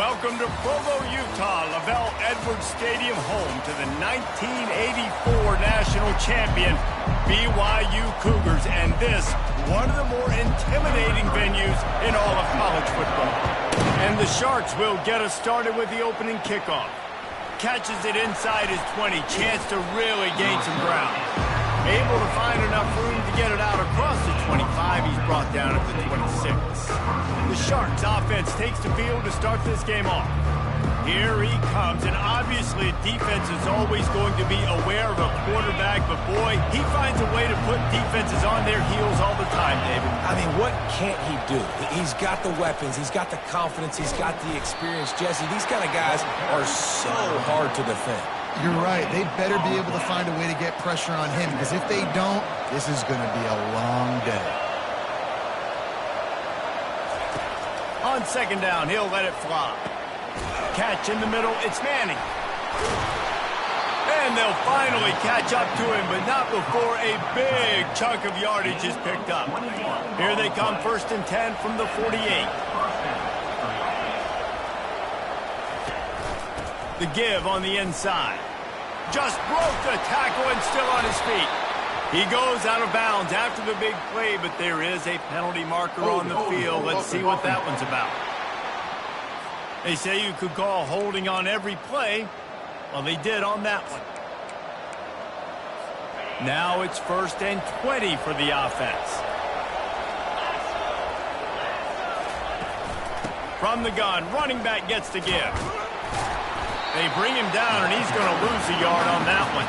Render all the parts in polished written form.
Welcome to Provo, Utah, Lavelle Edwards Stadium, home to the 1984 national champion BYU Cougars, and this, one of the more intimidating venues in all of college football. And the Sharks will get us started with the opening kickoff. Catches it inside his 20, chance to really gain some ground. Able to find enough room to get it out across the 25. He's brought down at the 26. The Sharks offense takes the field to start this game off. Here he comes, and obviously defense is always going to be aware of a quarterback, but boy, he finds a way to put defenses on their heels all the time, David. I mean, what can't he do? He's got the weapons, he's got the confidence, he's got the experience. Jesse, these kind of guys are so hard to defend. You're right. They better be able to find a way to get pressure on him, because if they don't, this is going to be a long day. On second down, he'll let it fly. Catch in the middle, it's Manning. And they'll finally catch up to him, but not before a big chunk of yardage is picked up. Here they come, 1st and 10 from the 48. The give on the inside. Just broke the tackle and still on his feet. He goes out of bounds after the big play, but there is a penalty marker on the field. Let's see what that one's about. They say you could call holding on every play. Well, they did on that one. Now it's 1st and 20 for the offense. From the gun, running back gets the give. They bring him down, and he's going to lose a yard on that one.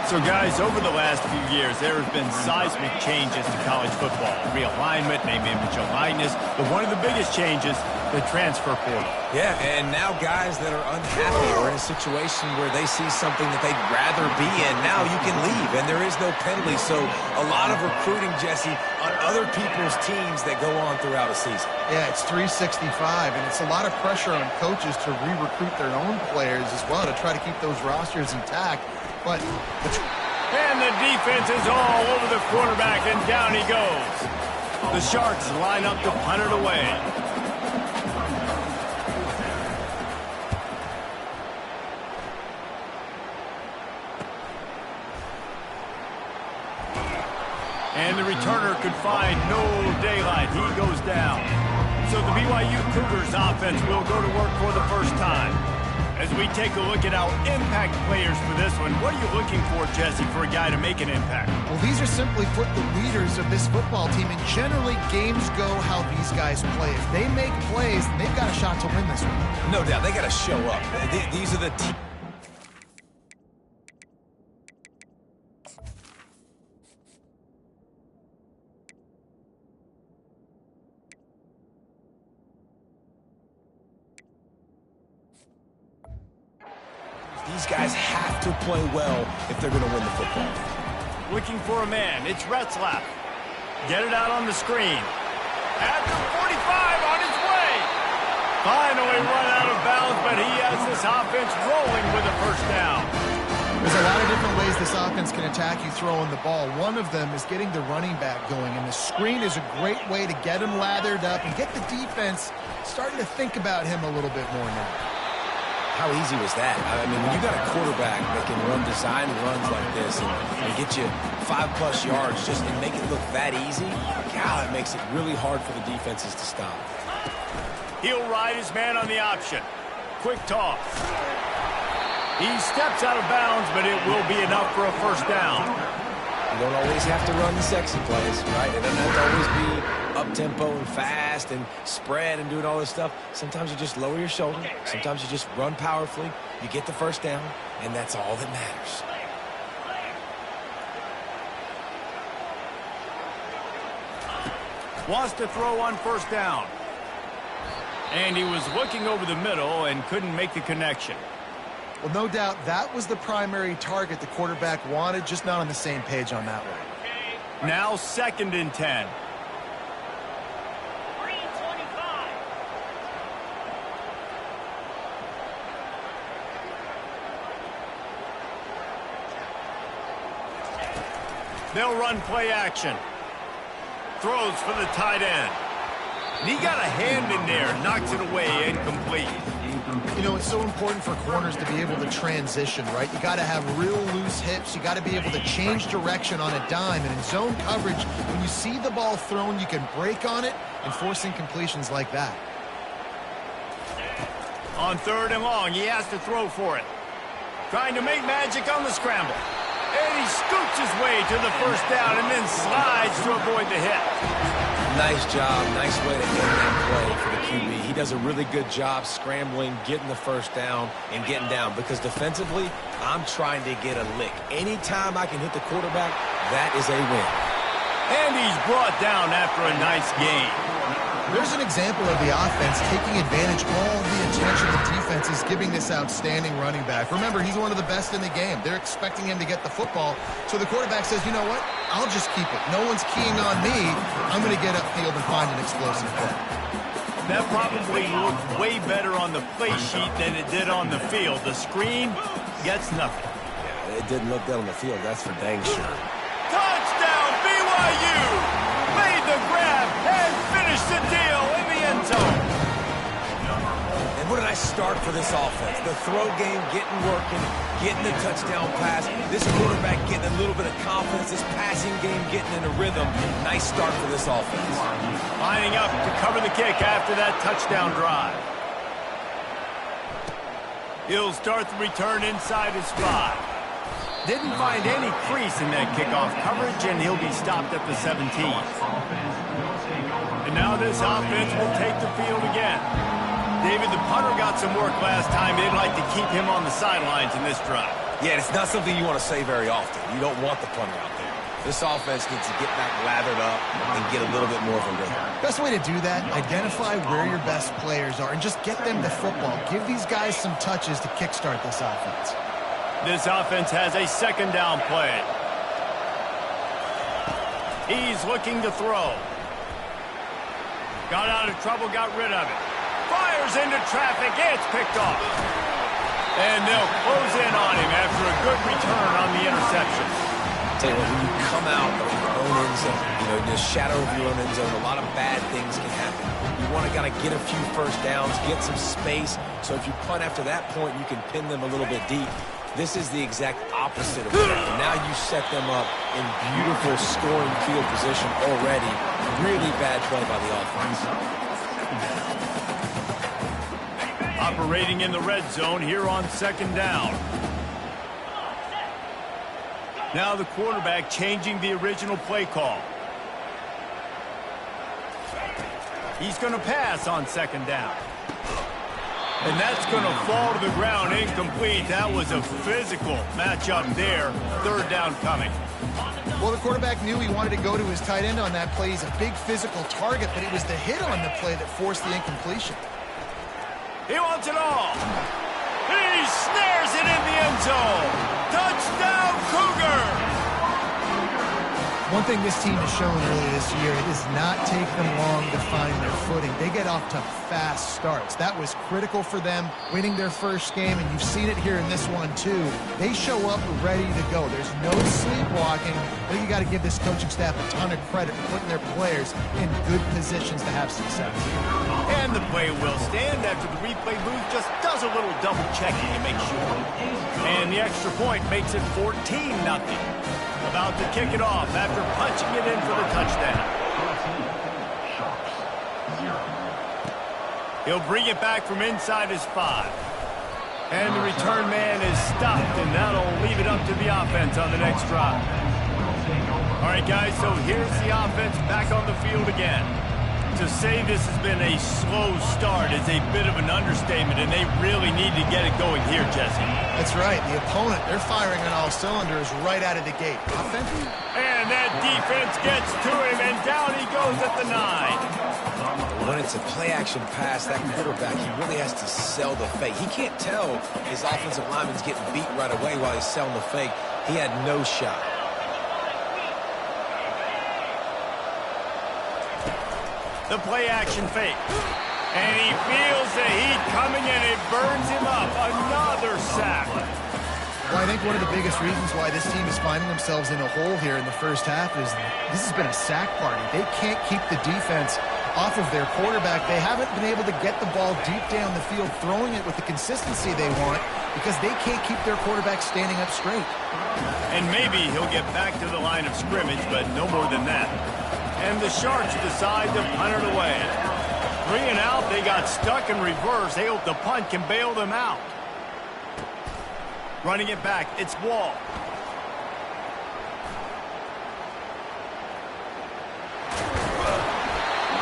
So, guys, over the last few years, there have been seismic changes to college football. Realignment, name, image, and likeness. But one of the biggest changes, the transfer portal. Yeah, and now guys that are unhappy or in a situation where they see something that they'd rather be in, now you can leave, and there is no penalty. So a lot of recruiting, Jesse, on other people's teams that go on throughout a season. Yeah, it's 365, and it's a lot of pressure on coaches to re-recruit their own players as well to try to keep those rosters intact. But and the defense is all over the quarterback, and down he goes. The Sharks line up to punt it away. And the returner could find no daylight. He goes down. So the BYU Cougars offense will go to work for the first time. As we take a look at our impact players for this one, what are you looking for, Jesse, for a guy to make an impact? Well, these are simply put the leaders of this football team, and generally games go how these guys play. If they make plays, then they've got a shot to win this one. No doubt, they got to show up. These are the teams. These guys have to play well if they're going to win the football. Looking for a man. It's Retzlaff. Get it out on the screen. At the 45 on his way. Finally run out of bounds, but he has this offense rolling with a first down. There's a lot of different ways this offense can attack you throwing the ball. One of them is getting the running back going, and the screen is a great way to get him lathered up and get the defense starting to think about him a little bit more now. How easy was that? I mean, when you got a quarterback that can run design runs like this and get you 5+ yards just and make it look that easy, God, it makes it really hard for the defenses to stop. He'll ride his man on the option. Quick toss. He steps out of bounds, but it will be enough for a first down. You don't always have to run the sexy plays, right? It doesn't have to always be up-tempo and fast and spread and doing all this stuff. Sometimes you just lower your shoulder. Sometimes you just run powerfully. You get the first down, and that's all that matters. Wants to throw on first down. And he was looking over the middle and couldn't make the connection. Well, no doubt that was the primary target the quarterback wanted, just not on the same page on that one. Now 2nd and 10. They'll run play action. Throws for the tight end. And he got a hand in there, knocks it away, incomplete. You know, it's so important for corners to be able to transition, right? You got to have real loose hips. You got to be able to change direction on a dime. And in zone coverage, when you see the ball thrown, you can break on it and force incompletions like that. On 3rd and long, he has to throw for it. Trying to make magic on the scramble. And he scoots his way to the first down and then slides to avoid the hit. Nice job. Nice way to end that play for the QB. He does a really good job scrambling, getting the first down, and getting down. Because defensively, I'm trying to get a lick. Anytime I can hit the quarterback, that is a win. And he's brought down after a nice gain. There's an example of the offense taking advantage of all the attention the defense is giving this outstanding running back. Remember, he's one of the best in the game. They're expecting him to get the football. So the quarterback says, you know what? I'll just keep it. No one's keying on me. I'm going to get upfield and find an explosive play. That probably looked way better on the play sheet than it did on the field. The screen gets nothing. Yeah, it didn't look good on the field. That's for dang sure. Touchdown, BYU! Made the grab and finished the deal in the end zone. And what did I start for this offense? The throw game getting working, getting the touchdown pass. This quarterback getting a little bit of confidence. This passing game getting in a rhythm. Nice start for this offense. Lining up to cover the kick after that touchdown drive. He'll start the return inside his 5. Didn't find any crease in that kickoff coverage, and he'll be stopped at the 17. And now this offense will take the field again. David, the punter got some work last time. They'd like to keep him on the sidelines in this drive. Yeah, it's not something you want to say very often. You don't want the punter out there. This offense needs to get back lathered up and get a little bit more of a rhythm. Best way to do that, identify where your best players are and just get them the football. Give these guys some touches to kickstart this offense. This offense has a 2nd down play. He's looking to throw. Got out of trouble, got rid of it. Fires into traffic, it's picked off. And they'll close in on him after a good return on the interception. Tell you what, when you come out of your own end zone, you know, in the shadow of your own end zone, a lot of bad things can happen. You want to kind of get a few first downs, get some space, so if you punt after that point, you can pin them a little bit deep. This is the exact opposite of that. Now you set them up in beautiful scoring field position already. Really bad play by the offense. Operating in the red zone here on 2nd down. Now the quarterback changing the original play call. He's going to pass on 2nd down. And that's going to fall to the ground incomplete. That was a physical matchup there. 3rd down coming. Well, the quarterback knew he wanted to go to his tight end on that play. He's a big physical target, but it was the hit on the play that forced the incompletion. He wants it all. He snares it in the end zone. Touchdown, Cougar! One thing this team has shown earlier this year, it does not take them long to find their footing. They get off to fast starts. That was critical for them, winning their first game, and you've seen it here in this one too. They show up ready to go. There's no sleepwalking. I think you got to give this coaching staff a ton of credit for putting their players in good positions to have success. And the play will stand after the replay booth just does a little double checking to make sure. And the extra point makes it 14-0. About to kick it off after punching it in for the touchdown. He'll bring it back from inside his 5. And the return man is stopped, and that'll leave it up to the offense on the next drive. All right, guys, so here's the offense back on the field again. To say this has been a slow start is a bit of an understatement, and they really need to get it going here, Jesse. That's right. The opponent, they're firing on all cylinders right out of the gate. Offensive. And that defense gets to him, and down he goes at the 9. When it's a play-action pass, that quarterback, he really has to sell the fake. He can't tell his offensive lineman's getting beat right away while he's selling the fake. He had no shot. The play-action fake. And he feels the heat coming, and it burns him up. Another sack. Well, I think one of the biggest reasons why this team is finding themselves in a hole here in the first half is this has been a sack party. They can't keep the defense off of their quarterback. They haven't been able to get the ball deep down the field, throwing it with the consistency they want because they can't keep their quarterback standing up straight. And maybe he'll get back to the line of scrimmage, but no more than that. And the Sharks decide to punt it away. 3 and out, they got stuck in reverse. They hope the punt can bail them out. Running it back, it's Wall.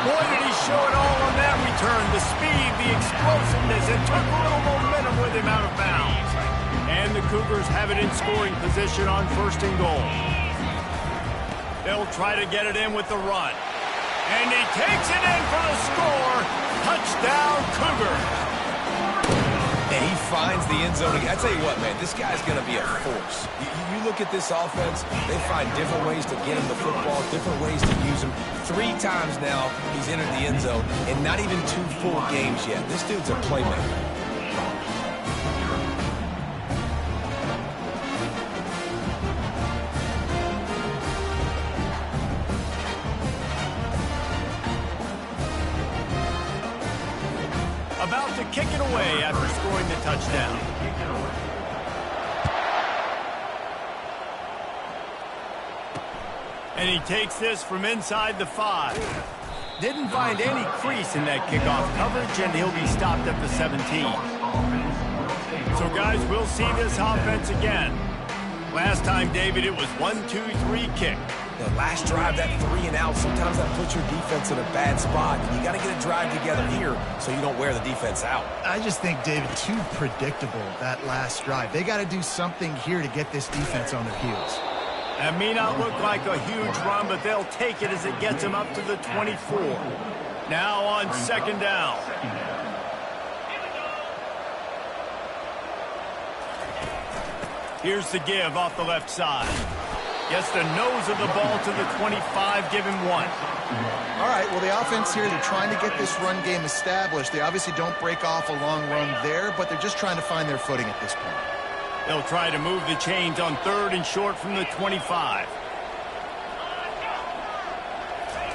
Boy, did he show it all on that return. The speed, the explosiveness, it took a little momentum with him out of bounds. And the Cougars have it in scoring position on 1st and goal. They'll try to get it in with the run. And he takes it in for the score. Touchdown, Cougar. And he finds the end zone. I tell you what, man, this guy's going to be a force. You look at this offense, they find different ways to get him the football, different ways to use him. 3 times now he's entered the end zone, and not even 2 full games yet. This dude's a playmaker. About to kick it away after scoring the touchdown. And he takes this from inside the 5. Didn't find any crease in that kickoff coverage, and he'll be stopped at the 17. So, guys, we'll see this offense again. Last time, David, it was 1-2-3 kick. The last drive, that 3 and out, sometimes that puts your defense in a bad spot. And you got to get a drive together here so you don't wear the defense out. I just think, David, too predictable, that last drive. They got to do something here to get this defense on their heels. That may not look like a huge run, but they'll take it as it gets them up to the 24. Now on 2nd down. Here's the give off the left side. Gets the nose of the ball to the 25, give him 1. All right, well, the offense here, they're trying to get this run game established. They obviously don't break off a long run there, but they're just trying to find their footing at this point. They'll try to move the chains on 3rd and short from the 25.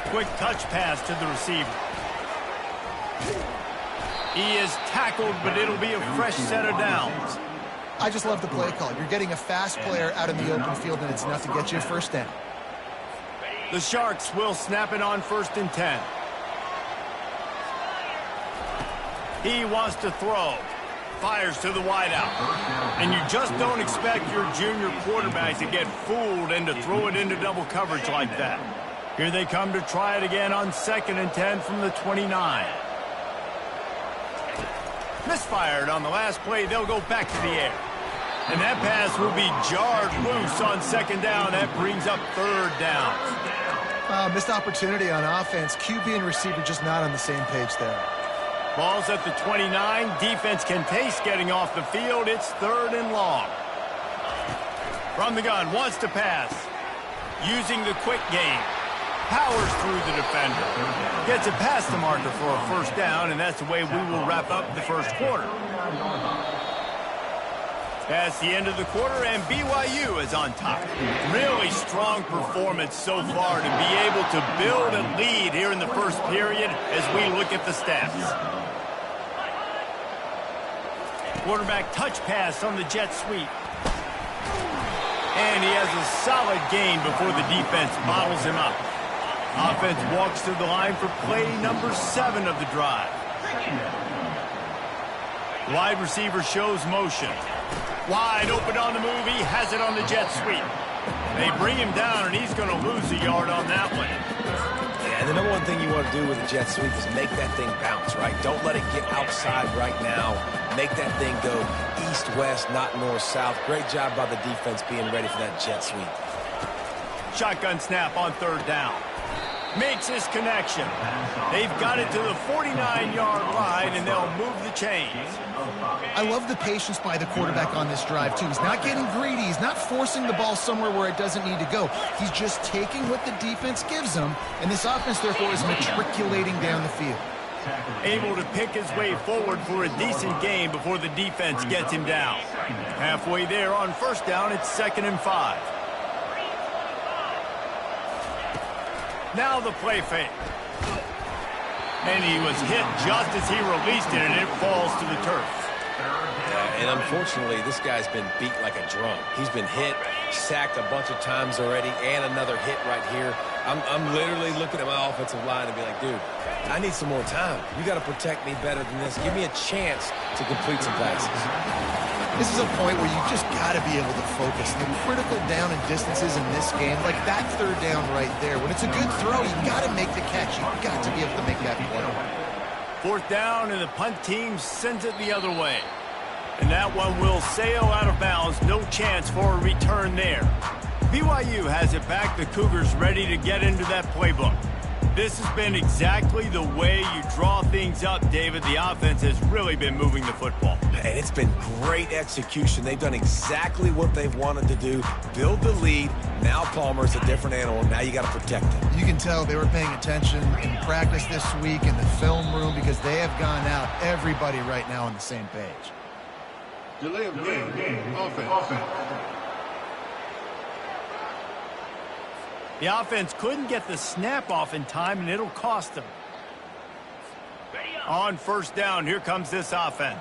Quick touch pass to the receiver. He is tackled, but it'll be a fresh set of downs. I just love the play call. You're getting a fast player out in the open field, and it's enough to get you a 1st down. The Sharks will snap it on 1st and 10. He wants to throw. Fires to the wideout. And you just don't expect your junior quarterback to get fooled and to throw it into double coverage like that. Here they come to try it again on 2nd and 10 from the 29. Misfired on the last play. They'll go back to the air. And that pass will be jarred loose on 2nd down. That brings up 3rd down. Missed opportunity on offense. QB and receiver just not on the same page there. Ball's at the 29. Defense can taste getting off the field. It's 3rd and long. From the gun, wants to pass. Using the quick game. Powers through the defender. Gets it past the marker for a 1st down, and that's the way we will wrap up the 1st quarter. That's the end of the quarter, and BYU is on top. Really strong performance so far to be able to build a lead here in the 1st period as we look at the stats. Quarterback touch pass on the jet sweep. And he has a solid gain before the defense bottles him up. Offense walks to the line for play number 7 of the drive. Wide receiver shows motion. Wide open on the move. He has it on the jet sweep. They bring him down, and he's going to lose a yard on that one. Yeah, the number one thing you want to do with a jet sweep is make that thing bounce, right? Don't let it get outside right now. Make that thing go east-west, not north-south. Great job by the defense being ready for that jet sweep. Shotgun snap on 3rd down. Makes his connection. They've got it to the 49-yard line, and they'll move the chains. I love the patience by the quarterback on this drive, too. He's not getting greedy. He's not forcing the ball somewhere where it doesn't need to go. He's just taking what the defense gives him, and this offense, therefore, is matriculating down the field. Able to pick his way forward for a decent game before the defense gets him down. Halfway there on 1st down, it's 2nd and 5. Now the play fake. And he was hit just as he released it, and it falls to the turf. And unfortunately, this guy's been beat like a drum. He's been hit, sacked a bunch of times already, and another hit right here. I'm literally looking at my offensive line and be like, dude, I need some more time. You got to protect me better than this. Give me a chance to complete some passes. This is a point where you just got to be able to focus. The critical down and distances in this game, like that third down right there. When it's a good throw, you got to make the catch. You got to be able to make that play. Fourth down, and the punt team sends it the other way. And that one will sail out of bounds. No chance for a return there. BYU has it back. The Cougars ready to get into that playbook. This has been exactly the way you draw things up, David. The offense has really been moving the football. And it's been great execution. They've done exactly what they've wanted to do. Build the lead. Now Palmer's a different animal. Now you got to protect him. You can tell they were paying attention in practice this week in the film room because they have gone out, everybody right now on the same page. Delay of game. Offense. The offense couldn't get the snap off in time, and it'll cost them. On first down, here comes this offense.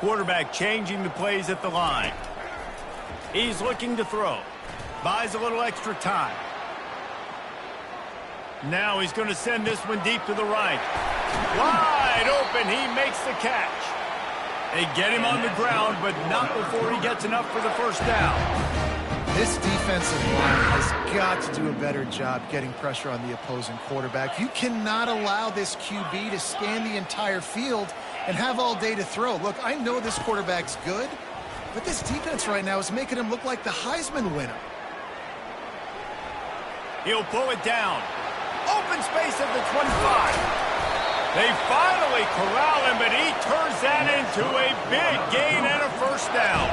Quarterback changing the plays at the line. He's looking to throw. Buys a little extra time. Now he's going to send this one deep to the right. Wide open. He makes the catch. They get him on the ground, but not before he gets enough for the first down. This defensive line has got to do a better job getting pressure on the opposing quarterback. You cannot allow this QB to scan the entire field and have all day to throw. Look, I know this quarterback's good, but this defense right now is making him look like the Heisman winner. He'll pull it down. Open space at the 25. They finally corral him, but he turns that into a big gain and a first down.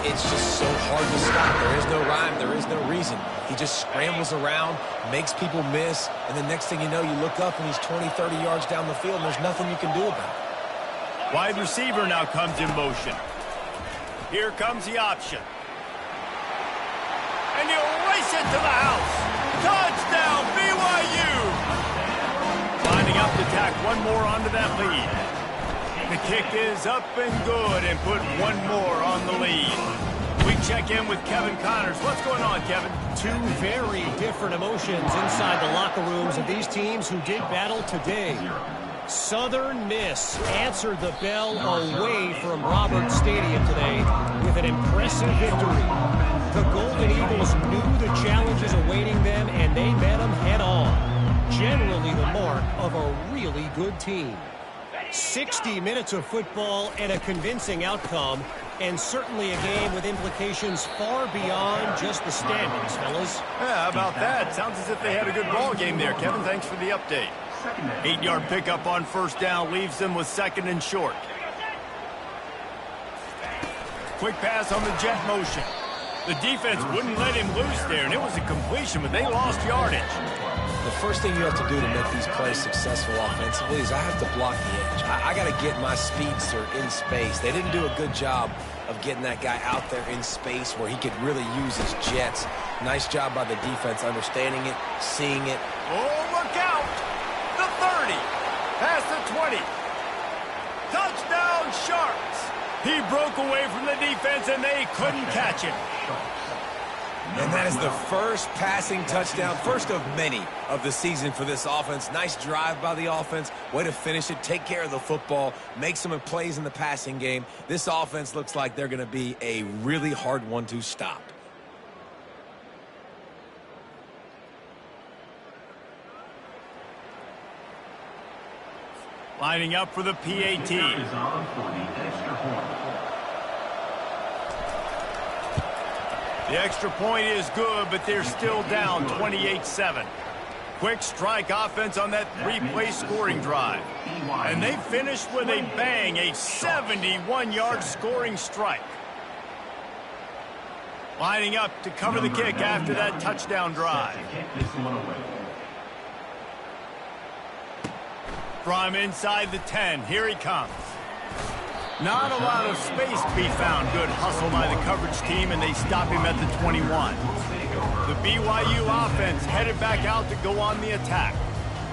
It's just so hard to stop. There is no rhyme. There is no reason. He just scrambles around, makes people miss, and the next thing you know, you look up and he's 20, 30 yards down the field, and there's nothing you can do about it. Wide receiver now comes in motion. Here comes the option. And he'll race it to the house. Touchdown, BYU! Lining up to tack one more onto that lead. The kick is up and good and put one more on the lead. We check in with Kevin Connors. What's going on, Kevin? Two very different emotions inside the locker rooms of these teams who did battle today. Southern Miss answered the bell away from Roberts Stadium today with an impressive victory. The Golden Eagles knew the challenges awaiting them, and they met them head-on. Generally the mark of a really good team. 60 minutes of football and a convincing outcome, and certainly a game with implications far beyond just the standings, fellas. Yeah, how about that? Sounds as if they had a good ball game there. Kevin, thanks for the update. 8-yard pickup on first down leaves them with second and short. Quick pass on the jet motion. The defense wouldn't let him loose there, and it was a completion, but they lost yardage. The first thing you have to do to make these plays successful offensively is I have to block the edge. I got to get my speedster in space. They didn't do a good job of getting that guy out there in space where he could really use his jets. Nice job by the defense understanding it, seeing it. Oh, look out! The 30, past the 20. Touchdown, Sharks! He broke away from the defense, and they couldn't catch him. And that is the first passing touchdown, first of many of the season for this offense. Nice drive by the offense. Way to finish it, take care of the football, make some plays in the passing game. This offense looks like they're going to be a really hard one to stop. Lining up for the PAT. The extra point is good, but they're still down 28-7. Quick strike offense on that three-play scoring drive. And they finished with a bang, a 71-yard scoring strike. Lining up to cover the kick after that touchdown drive. From inside the 10, here he comes. Not a lot of space to be found. Good hustle by the coverage team, and they stop him at the 21. The BYU offense headed back out to go on the attack.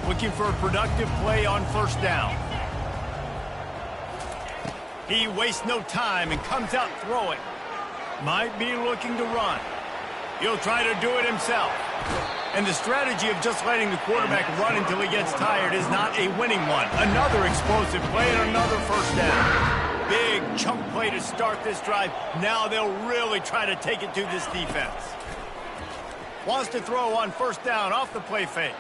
Looking for a productive play on first down. He wastes no time and comes out throwing. Might be looking to run. He'll try to do it himself. And the strategy of just letting the quarterback run until he gets tired is not a winning one. Another explosive play and another first down. Big chunk play to start this drive. Now they'll really try to take it to this defense. Wants to throw on first down off the play fake.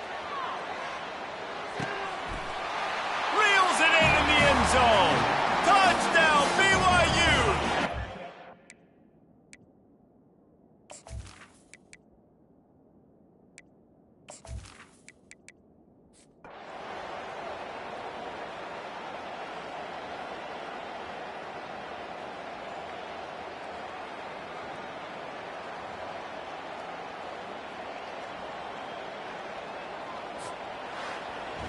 Reels it in the end zone. Touchdown, BYU!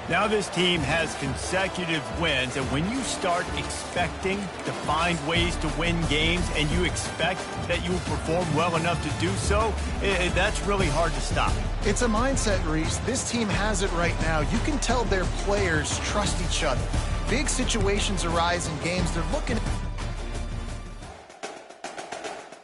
Now this team has consecutive wins, and when you start expecting to find ways to win games and you expect that you will perform well enough to do so, that's really hard to stop. It's a mindset, Reese. This team has it right now. You can tell their players trust each other. Big situations arise in games. They're looking